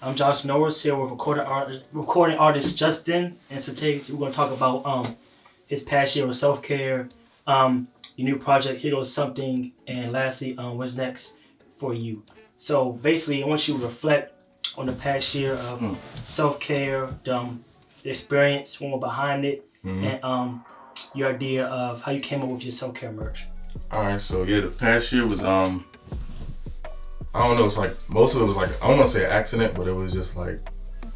I'm Josh Norris here with recording artist Jus10, and so today we're going to talk about his past year of self-care, your new project, Here Goes Something, and lastly, what's next for you. So basically, I want you to reflect on the past year of self-care, the experience, what went behind it, and your idea of how you came up with your self-care merch. All right, so yeah, the past year was I don't know, it's like most of it was like, I don't want to say an accident, but it was just like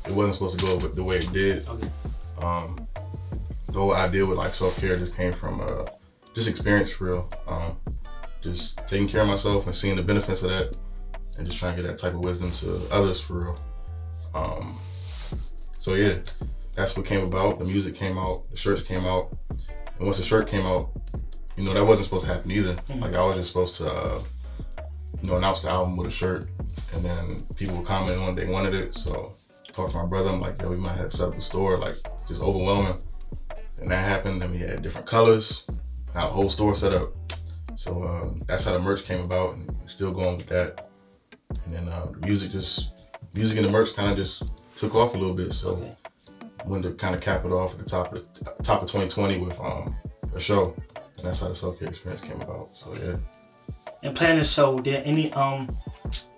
it wasn't supposed to go the way it did. Okay. The whole idea with like self-care just came from just experience for real. Just taking care of myself and seeing the benefits of that, and just trying to get that type of wisdom to others for real. So yeah, that's what came about. The music came out, the shirts came out, and once the shirt came out, you know, that wasn't supposed to happen either. Like I was just supposed to announce the album with a shirt, and then people would comment on they wanted it. So I talked to my brother, I'm like, yo, we might have to set up a store, like just overwhelming. And that happened, then we had different colors, now the whole store set up. So that's how the merch came about, and still going with that. And then the music and the merch kind of just took off a little bit. So I wanted to kind of cap it off at the top of 2020 with a show. And that's how the self-care experience came about, so yeah. And planning the show, did any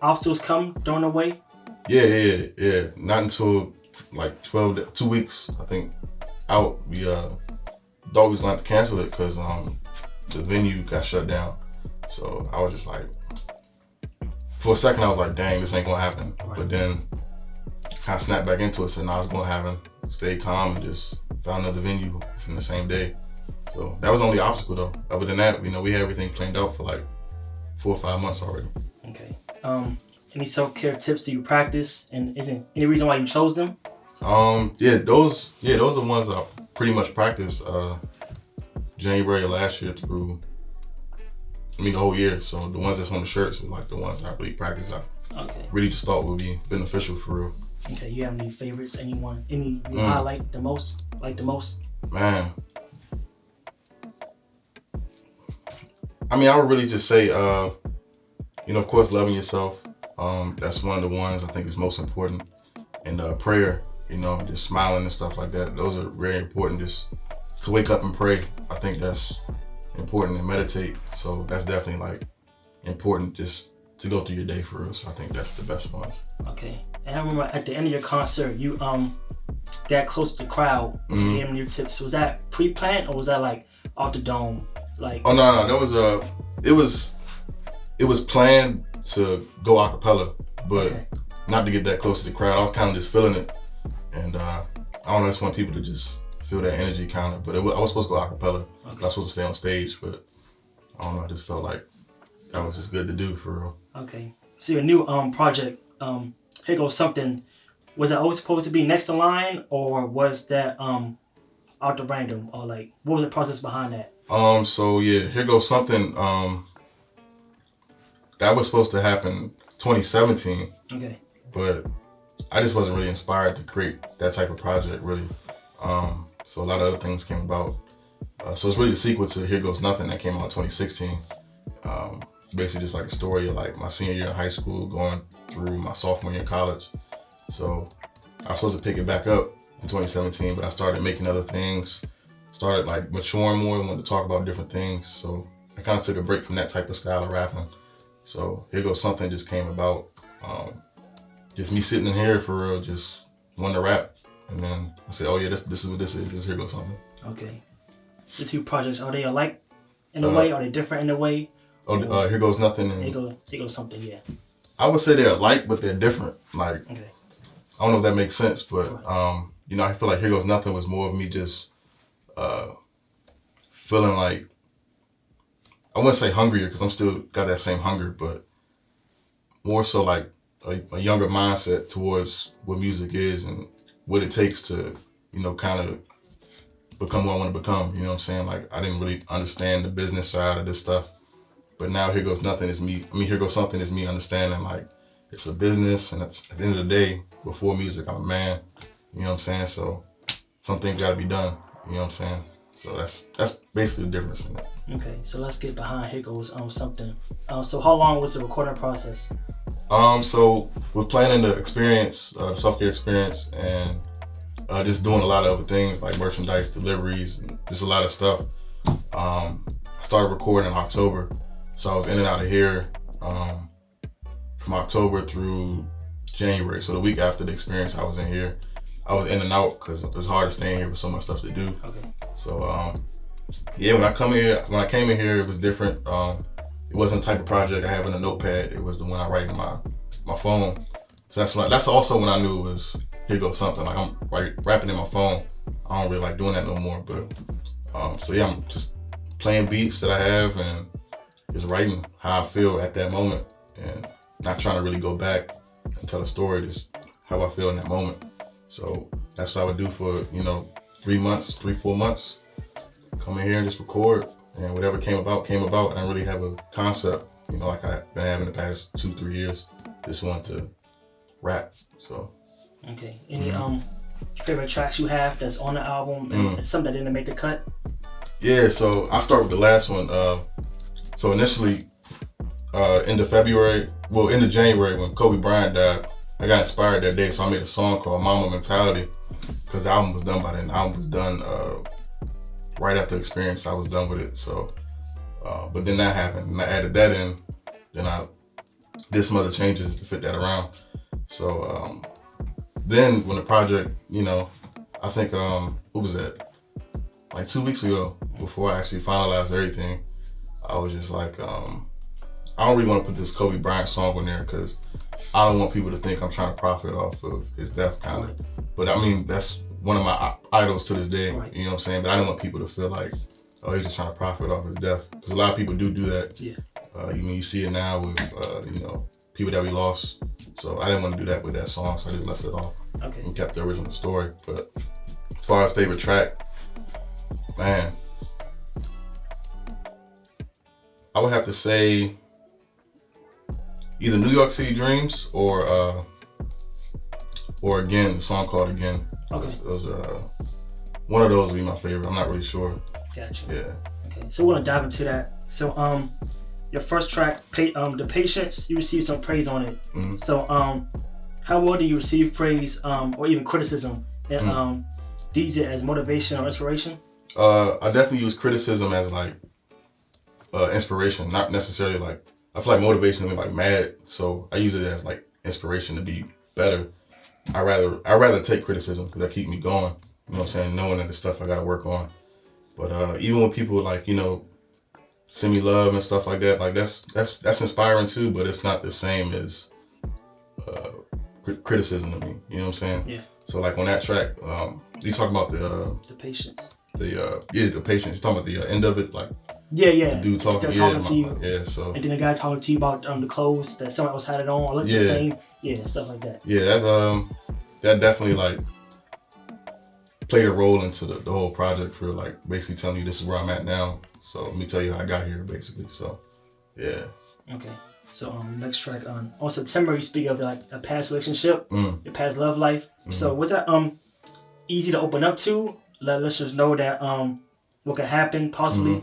obstacles come during the way? Yeah. Not until like 2 weeks, I think, out. We thought we was gonna have to cancel it because the venue got shut down. So I was just like, for a second I was like, dang, this ain't gonna happen. Right. But then kind of snapped back into it, said, nah, it's gonna happen. Stayed calm and just found another venue in the same day. So that was the only obstacle though. Other than that, we had everything planned out for like 4 or 5 months already. Okay. Any self-care tips do you practice, and isn't any reason why you chose them? Those are the ones I pretty much practiced January of last year through the whole year. So the ones that's on the shirts are like the ones that I really practice. I really just thought would be beneficial for real. Okay, you have any favorites? Any you highlight the most? Like the most? Man. I would really just say, of course, loving yourself. That's one of the ones I think is most important. And prayer, just smiling and stuff like that. Those are very important, just to wake up and pray. I think that's important, and meditate. So that's definitely like important just to go through your day for real. So I think that's the best ones. Okay. And I remember at the end of your concert, you got close to the crowd and gave them your tips. Was that pre-planned, or was that like off the dome? Like, oh no, that was it was planned to go acapella, but not to get that close to the crowd. I was kind of just feeling it, and I just want people to just feel that energy kind of. But I was supposed to go acapella. I was supposed to stay on stage, but I don't know. I just felt like that was just good to do for real. Okay, so your new project, Here Goes Something, was that always supposed to be next in line, or was that out the random, or like what was the process behind that? So yeah, Here Goes Something, that was supposed to happen 2017. Okay. But I just wasn't really inspired to create that type of project, really. So a lot of other things came about. So it's really the sequel to Here Goes Nothing that came out in 2016. It's basically just like a story of like my senior year of high school going through my sophomore year in college. So I was supposed to pick it back up in 2017, but I started making other things. Started like maturing more, wanted to talk about different things. So I kind of took a break from that type of style of rapping. So Here Goes Something just came about. Just me sitting in here for real, just wanting to rap. And then I said, oh yeah, this is what this is. This is Here Goes Something. Okay. The two projects, are they alike in a way? Are they different in a way? Here Goes Nothing and Here Goes Something, yeah. I would say they're alike, but they're different. Like, I don't know if that makes sense, but I feel like Here Goes Nothing was more of me just feeling like, I wouldn't say hungrier because I'm still got that same hunger, but more so like a younger mindset towards what music is and what it takes to, kind of become what I want to become. You know what I'm saying? Like, I didn't really understand the business side of this stuff, but now Here Goes Nothing is me. Here Goes Something is me understanding like it's a business, and it's, at the end of the day, before music, I'm a man. You know what I'm saying? So some things got to be done. You know what I'm saying? So that's basically the difference in it. Okay, so let's get behind Here Goes Something. So how long was the recording process? So we're planning the experience, the self-care experience, and just doing a lot of other things like merchandise deliveries and just a lot of stuff. I started recording in October, so I was in and out of here from October through January. So the week after the experience, I was in here. I was in and out because it was hard to stay in here with so much stuff to do. Okay. So yeah, when I came in here, it was different. It wasn't the type of project I have in a notepad. It was the one I write in my phone. So that's also when I knew it was here goes something. Like I'm rapping in my phone. I don't really like doing that no more. But so yeah, I'm just playing beats that I have and just writing how I feel at that moment, and not trying to really go back and tell a story. Just how I feel in that moment. So that's what I would do for 3-4 months. Come in here and just record, and whatever came about. I didn't really have a concept, like I've been having the past 2-3 years. Just wanted to rap. So. Okay. Any favorite tracks you have that's on the album and something that didn't make the cut? Yeah. So I'll start with the last one. So initially, end of January when Kobe Bryant died, I got inspired that day. So I made a song called Mama Mentality, because the album was done by then. The album was done right after the experience. I was done with it. So, but then that happened, and I added that in. Then I did some other changes to fit that around. So then when the project, I think what was that? Like 2 weeks ago, before I actually finalized everything, I was just like, I don't really want to put this Kobe Bryant song on there because I don't want people to think I'm trying to profit off of his death, kind of. But I mean, that's one of my idols to this day. Right. You know what I'm saying? But I didn't want people to feel like, oh, he's just trying to profit off his death, because a lot of people do that. Yeah. You see it now with people that we lost. So I didn't want to do that with that song, so I just left it off. Okay. And kept the original story. But as far as favorite track, man, I would have to say either New York City Dreams or Again, the song called Again. Okay. Those one of those would be my favorite. I'm not really sure. Gotcha. Yeah. Okay, so we're gonna dive into that. So your first track, The Patience, you received some praise on it. Mm-hmm. So how well do you receive praise or even criticism? And do you use it as motivation or inspiration? I definitely use criticism as like inspiration, not necessarily like, I feel like motivation is like mad, so I use it as like inspiration to be better. I rather take criticism because that keep me going. You know what I'm saying? Knowing that the stuff I gotta work on. But even when people like send me love and stuff like that, like that's inspiring too. But it's not the same as criticism to me. You know what I'm saying? Yeah. So like on that track, you talk about The Patience. The patience. You talking about the end of it, like. Yeah. The dude talking to you. Yeah, so. And then the guy talking to you about the clothes that someone else had it on, look the same. Yeah, stuff like that. Yeah, that definitely like played a role into the whole project, for like basically telling you this is where I'm at now. So let me tell you how I got here, basically. So, yeah. Okay. So next track on September, you speak of like a past relationship, your past love life. Mm-hmm. So was that easy to open up to? Let listeners know that what could happen possibly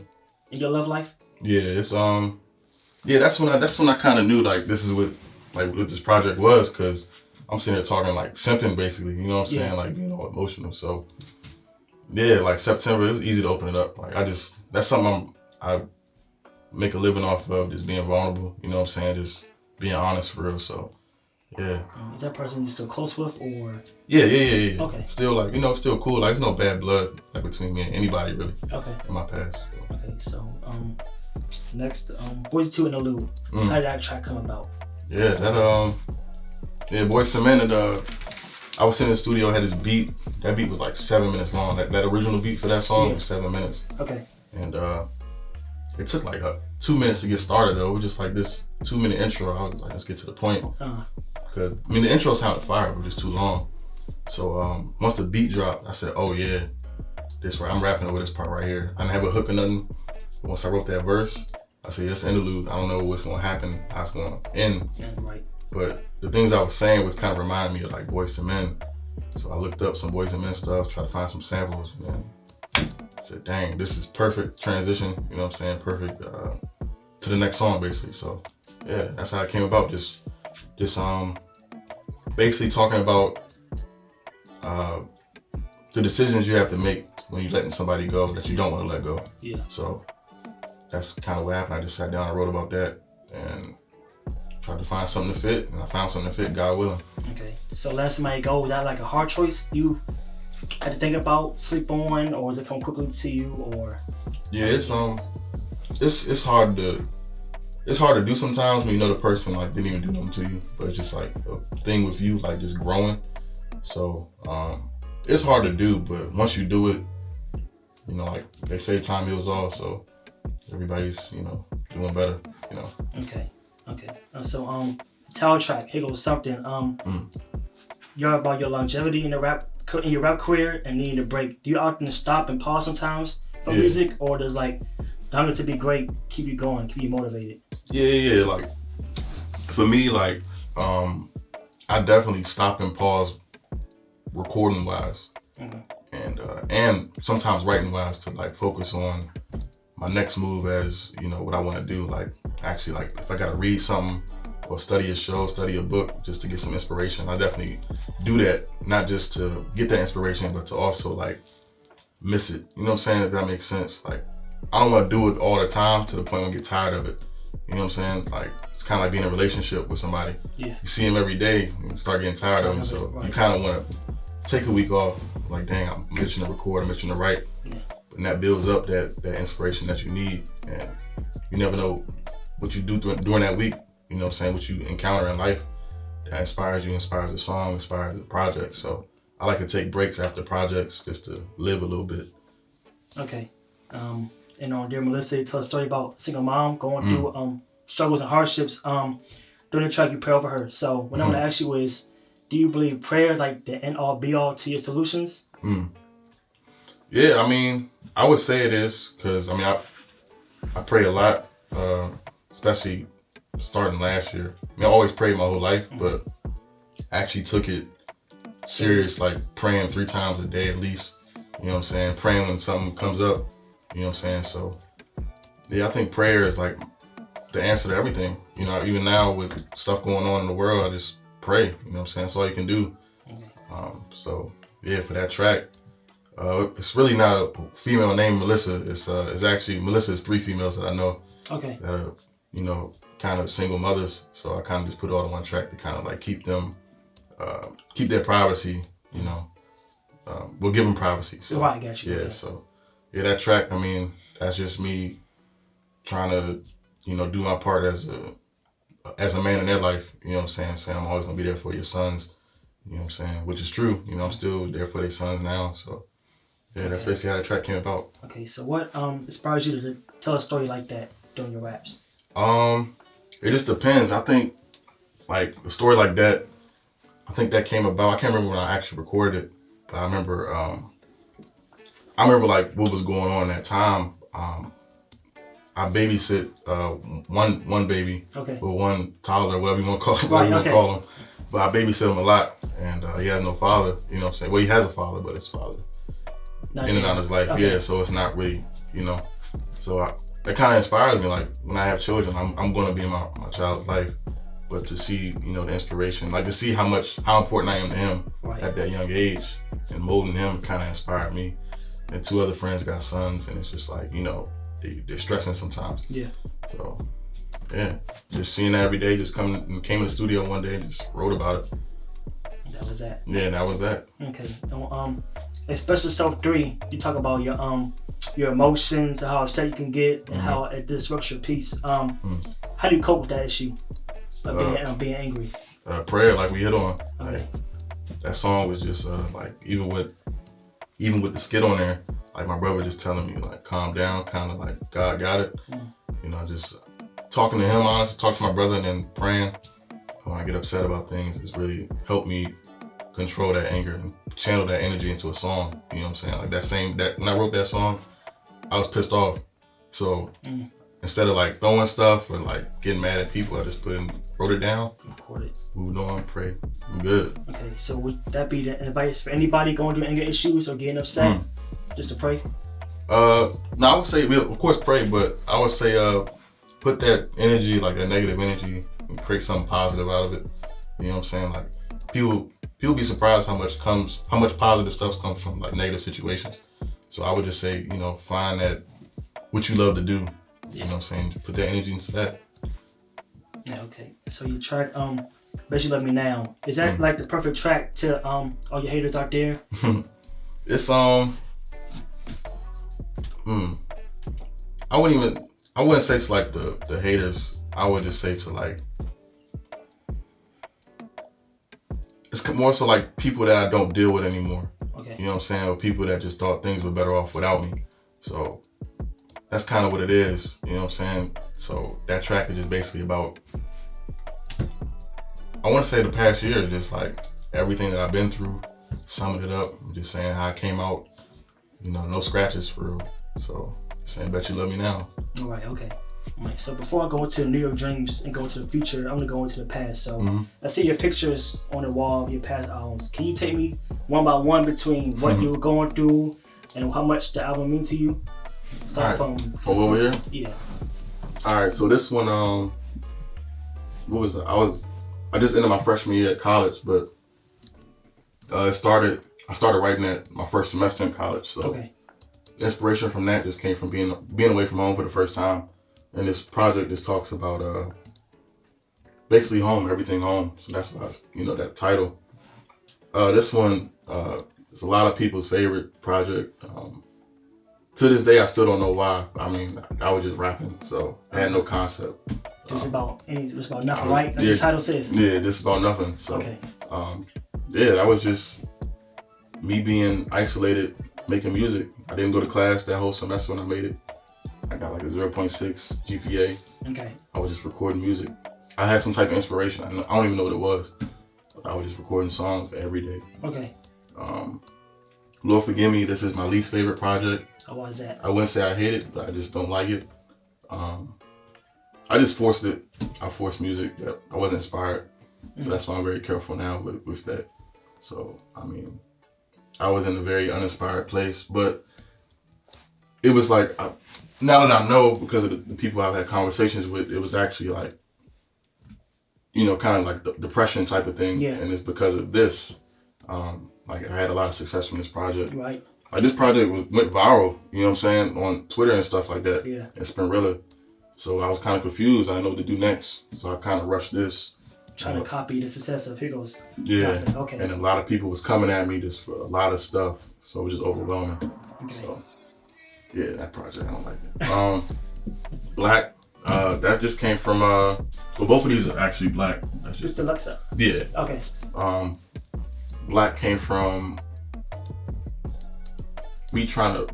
in your love life? Yeah, it's that's when I kind of knew like this is what this project was, because I'm sitting here talking like simping basically, you know what I'm saying, like being all emotional. So yeah, like September, it was easy to open it up. Like that's something I make a living off of, just being vulnerable, you know what I'm saying, just being honest for real. So yeah. Is that person you still close with, or? Yeah. Okay. Still like, still cool. Like, there's no bad blood like between me and anybody really. Okay. In my past. So. Okay, so next, Boys 2 in the Loop. How did that track come about? Yeah, that Boys Men, and I was sitting in the studio, had this beat. That beat was like 7 minutes long. That original beat for that song was 7 minutes. Okay. And it took like 2 minutes to get started though. It was just like this 2-minute intro. I was like, let's get to the point. Because the intro sounded fire, but it was too long. So once the beat dropped, I said, oh yeah, this right, I'm rapping over this part right here. I didn't have a hook or nothing. Once I wrote that verse, I said, it's an interlude. I don't know what's gonna happen, how it's gonna end. Yeah, right. But the things I was saying was kind of reminding me of like Boys to Men. So I looked up some Boys and Men stuff, tried to find some samples, and then I said, dang, this is perfect transition, you know what I'm saying? Perfect to the next song basically. So yeah, that's how it came about. Just just basically talking about the decisions you have to make when you're letting somebody go that you don't want to let go. Yeah. So that's kind of what happened. I just sat down and wrote about that and tried to find something to fit, and I found something to fit, God willing. Okay. So letting somebody go, was that like a hard choice you had to think about, sleep on, or was it come quickly to you, or? Yeah, it's hard to do sometimes when you know the person like didn't even do nothing to you, but it's just like a thing with you, like just growing. So it's hard to do, but once you do it, you know, like they say, time heals all. So everybody's, you know, doing better, you know. Okay. So title track, Here Goes Something. You're about your longevity in your rap career and needing a break. Do you often stop and pause sometimes for music, or does like the hunger to be great keep you going, keep you motivated? Yeah. Like for me, like I definitely stop and pause recording wise, and sometimes writing wise to like focus on my next move, as you know what I want to do. Like actually, like if I gotta read something or study a show, study a book just to get some inspiration, I definitely do that, not just to get that inspiration, but to also like miss it. You know what I'm saying? If that makes sense. Like I don't want to do it all the time to the point where I get tired of it. You know what I'm saying? Like it's kind of like being in a relationship with somebody. Yeah. You see them every day and you start getting tired of them, so you kind of want to take a week off. Like, dang, I'm itching to record, I'm itching to write. Yeah. And that builds up that inspiration that you need, and you never know what you do during that week. You know what I'm saying? What you encounter in life that inspires you, inspires a song, inspires a project. So I like to take breaks after projects just to live a little bit. Okay. And dear Melissa, you tell a story about a single mom going through struggles and hardships. During the track, you pray over her. So what I want to ask you is, do you believe prayer like the end all be all to your solutions? Yeah, I mean, I would say it is, because I mean, I pray a lot, especially starting last year. I mean, I always prayed my whole life, but I actually took it serious, like praying 3 times a day at least. You know what I'm saying? Praying when something comes up. You know what I'm saying? So yeah, I think prayer is like the answer to everything. You know, even now with stuff going on in the world, I just pray. You know what I'm saying? That's all you can do. So yeah, for that track, it's really not a female named Melissa. It's actually Melissa is 3 females that I know. Okay. That are, you know, kind of single mothers. So I kind of just put it all on one track to kind of like keep them, keep their privacy. You know, we'll give them privacy. So right, got you. Yeah. Okay. So yeah, that track. I mean, that's just me trying to, you know, do my part as a man in their life. You know what I'm saying? Saying I'm always gonna be there for your sons. You know what I'm saying? Which is true. You know, I'm still there for their sons now. So yeah, that's basically how the track came about. Okay, so what inspires you to tell a story like that during your raps? It just depends. I think like a story like that, I think that came about. I can't remember when I actually recorded it, but I remember like what was going on at that time. I babysit one baby, or one toddler, whatever you want to call him. But I babysit him a lot, and he has no father. You know what I'm saying? Well, he has a father, but his father in and out of his life. Yeah, so it's not really, you know. So that kind of inspires me. Like when I have children, I'm going to be in my child's life, but to see, you know, the inspiration, like to see how important I am to him at that young age, and molding him kind of inspired me. And 2 other friends got sons, and it's just like, you know, they're stressing sometimes. Yeah. So yeah, just seeing that every day. Just came in the studio one day and just wrote about it. That was that. Yeah, that was that. Okay. Express Yourself 3. You talk about your emotions and how upset you can get, and how it disrupts your peace. How do you cope with that issue of being angry? Prayer, like we hit on. Like, that song was just like even with the skit on there, like my brother just telling me like calm down, kind of like God got it. You know, just talking to him, honestly, talk to my brother, and then praying when I get upset about things, it's really helped me control that anger and channel that energy into a song. You know what I'm saying? Like when I wrote that song, I was pissed off. So instead of like throwing stuff or like getting mad at people, I just wrote it down, moved on, prayed. I'm good. Okay, so would that be the advice for anybody going through anger issues or getting upset? Just to pray? No, I would say, of course, pray, but I would say put that energy, like that negative energy, and create something positive out of it. You know what I'm saying? Like people be surprised how much positive stuff comes from like negative situations. So I would just say, you know, find that what you love to do. You know what I'm saying? Put that energy into that. Yeah, okay. So your track, Bet You Love Me Now. Is that like the perfect track to all your haters out there? It's I wouldn't say it's like the haters. I would just say to like, it's more so like people that I don't deal with anymore. Okay. You know what I'm saying? Or people that just thought things were better off without me. So that's kind of what it is. You know what I'm saying? So that track is just basically about, I want to say the past year, just like everything that I've been through, summing it up, just saying how I came out, you know, no scratches for real. So saying Bet You Love Me Now. All right, okay. All right, so before I go into New York dreams and go to the future, I'm gonna go into the past. So I see your pictures on the wall of your past albums. Can you take me one by one between what you were going through and how much the album means to you? Start from over here? Yeah. All right, so this one, what was it? I just ended my freshman year at college, but I started writing at my first semester in college. So inspiration from that just came from being away from home for the first time. And this project just talks about basically home, everything home. So that's why, you know, that title. This one is a lot of people's favorite project. To this day, I still don't know why. I mean, I was just rapping, so I had no concept. Just about nothing, right? Like the title says. Yeah, just about nothing. So, that was just me being isolated, making music. I didn't go to class that whole semester when I made it. I got like a 0.6 GPA. Okay. I was just recording music. I had some type of inspiration. I don't even know what it was. I was just recording songs every day. Okay. Lord Forgive Me, this is my least favorite project. Oh, why is that? I wouldn't say I hate it, but I just don't like it. I just forced it. I forced music that I wasn't inspired. So that's why I'm very careful now with that. So, I mean, I was in a very uninspired place, but it was like, now that I know, because of the people I've had conversations with, it was actually like, you know, kind of like the depression type of thing. Yeah. And it's because of this. Like I had a lot of success from this project. Right. Like this project went viral, you know what I'm saying, on Twitter and stuff like that. Yeah. And Spinrilla. So I was kind of confused. I didn't know what to do next. So I kind of rushed this. Trying to copy the success of Higgles. Yeah. Nothing. Okay. And a lot of people was coming at me just for a lot of stuff. So it was just overwhelming. Okay. So yeah, that project, I don't like it. Black, that just came from, well, both of these are actually Black. That's just deluxe. Yeah. Okay. Black came from me trying to,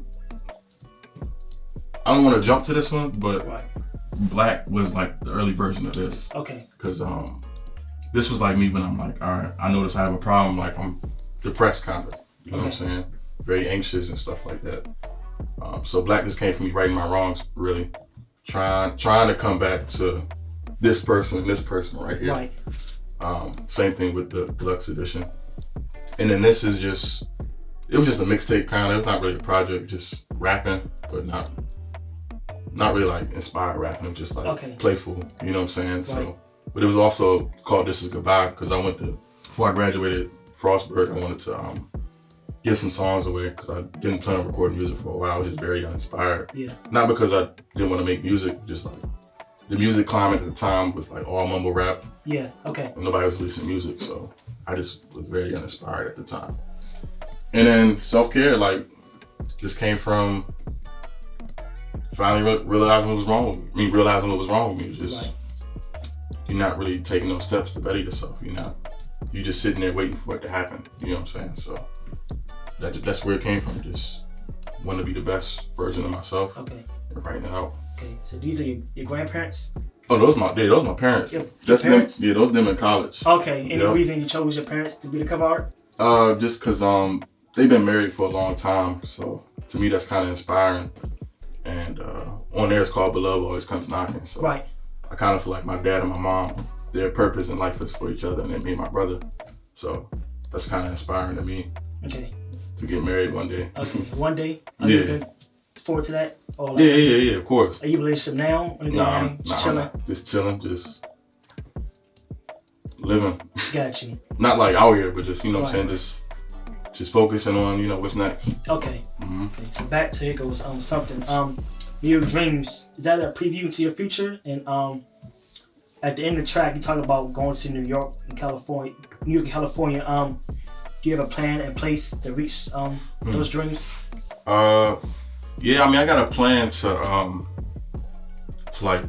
I don't want to jump to this one, but Black was like the early version of this. Okay. Because this was like me when I'm like, all right, I notice I have a problem, like I'm depressed kind of, you know what I'm saying? Very anxious and stuff like that. So Black just came from me righting my wrongs, really. Trying to come back to this person and this person right here. Right. Same thing with the deluxe edition. And then this is just, it was just a mixtape kind of, it was not really a project, just rapping, but not really like inspired rapping, it was just like playful, you know what I'm saying? Right. So, but it was also called This Is Goodbye, because before I graduated Frostburg, I wanted to give some songs away, because I didn't plan on recording music for a while. I was just very uninspired. Yeah. Not because I didn't want to make music, just like the music climate at the time was like all mumble rap. Yeah, okay. And nobody was releasing music, so I just was very uninspired at the time. And then self-care, like, just came from finally realizing what was wrong with me. Realizing what was wrong with me. It was just, you're not really taking those steps to better yourself. You're just sitting there waiting for it to happen. You know what I'm saying? So that's where it came from. Just want to be the best version of myself. Okay. And writing it out. Okay, so these are your grandparents? Oh, those are my parents. Your That's parents? Them. Yeah, those them in college. Okay. Any reason you chose your parents to be the cover art? Just cause they've been married for a long time, so to me that's kind of inspiring. And on there it's called Beloved Always Comes Knocking. So I kind of feel like my dad and my mom, their purpose in life is for each other, and then me and my brother. So that's kind of inspiring to me. Okay. To get married one day. Okay. One day. Are you looking forward to that? Or like, yeah, of course. Are you in a relationship now? Nah, chilling. Just chilling, just living. Got you. Not like out here, but just, you know what I'm Right. saying, just focusing on, you know, what's next. Okay. Mm-hmm. Okay. So back to here goes something. Your dreams, is that a preview to your future? And at the end of the track, you talk about going to New York and California. Do you have a plan in place to reach those dreams? Yeah, I mean, I got a plan to like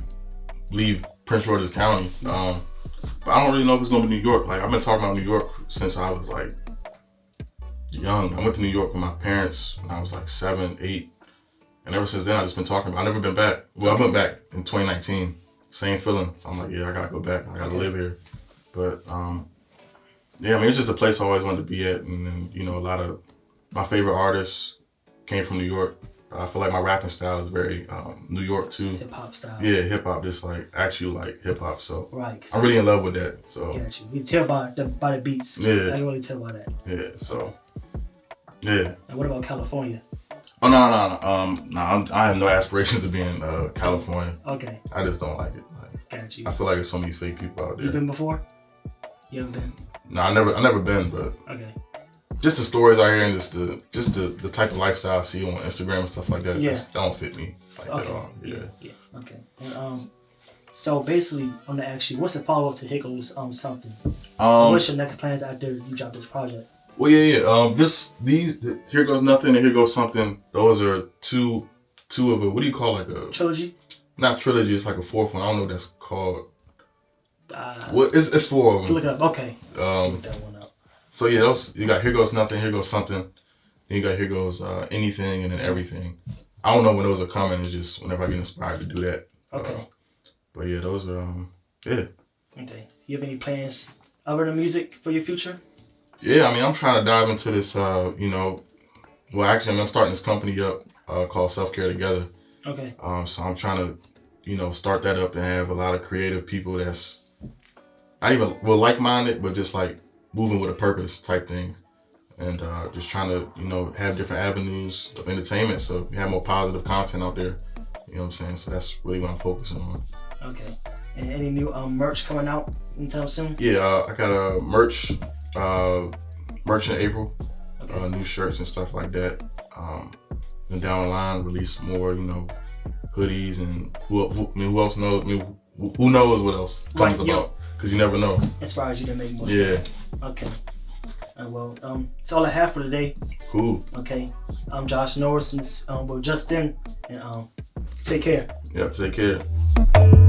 leave Prince George's County. But I don't really know if it's gonna be New York. Like, I've been talking about New York since I was like young. I went to New York with my parents when I was like 7, 8. And ever since then, I've just been talking about it. I've never been back. Well, I went back in 2019. Same feeling. So I'm like, yeah, I gotta go back. I gotta live here. But yeah, I mean, it's just a place I always wanted to be at. And then, you know, a lot of my favorite artists came from New York. I feel like my rapping style is very New York too. Hip hop style. Yeah, hip hop, just like actual like hip hop. So Right. I'm really in love with that. So Got you. You tell by the beats. Yeah. I can really tell by that. yeah, so yeah. And what about California? Oh no. I have no aspirations of being California. Okay. I just don't like it. Like, Got you. I feel like there's so many fake people out You there. been before? You haven't been? No, I never been, but Okay. just the stories I hear and just the type of lifestyle I see on Instagram and stuff like that. Yeah. Just don't fit me like Okay. at all. Yeah. Yeah. Okay. And so basically, I'm gonna ask you, what's the follow up to Here Goes something? What's your next plans after you drop this project? Well, yeah. Here Goes Nothing and Here Goes Something. Those are two of it. What do you call like a Trilogy? not trilogy? It's like a fourth one. I don't know what that's called. Well, Well, it's 4 of them. look it up. Okay. Look that one up. So yeah, those you got Here Goes Nothing, Here Goes Something. Then you got Here Goes Anything, and then Everything. I don't know when those are coming. It's just whenever I get inspired to do that. Okay. But yeah, those are yeah. Okay. You have any plans other than music for your future? Yeah, I mean, I'm trying to dive into this, you know, well, actually, I'm starting this company up called Self Care Together. Okay. So I'm trying to, you know, start that up and have a lot of creative people that's not even, well, like-minded, but just like moving with a purpose type thing. And just trying to, you know, have different avenues of entertainment so we have more positive content out there. You know what I'm saying? So that's really what I'm focusing on. Okay. And any new merch coming out anytime soon? Yeah, I got a merch in April. Okay. New shirts and stuff like that. Then down the line, release more, you know, hoodies and who else knows? I mean, who knows what else comes Right, yeah. about? Because you never know. Inspires you to make more Yeah. stuff. Okay. Well, that's all I have for today. Cool. Okay. I'm Josh Norris and with Jus10, and take care. Yep. Take care.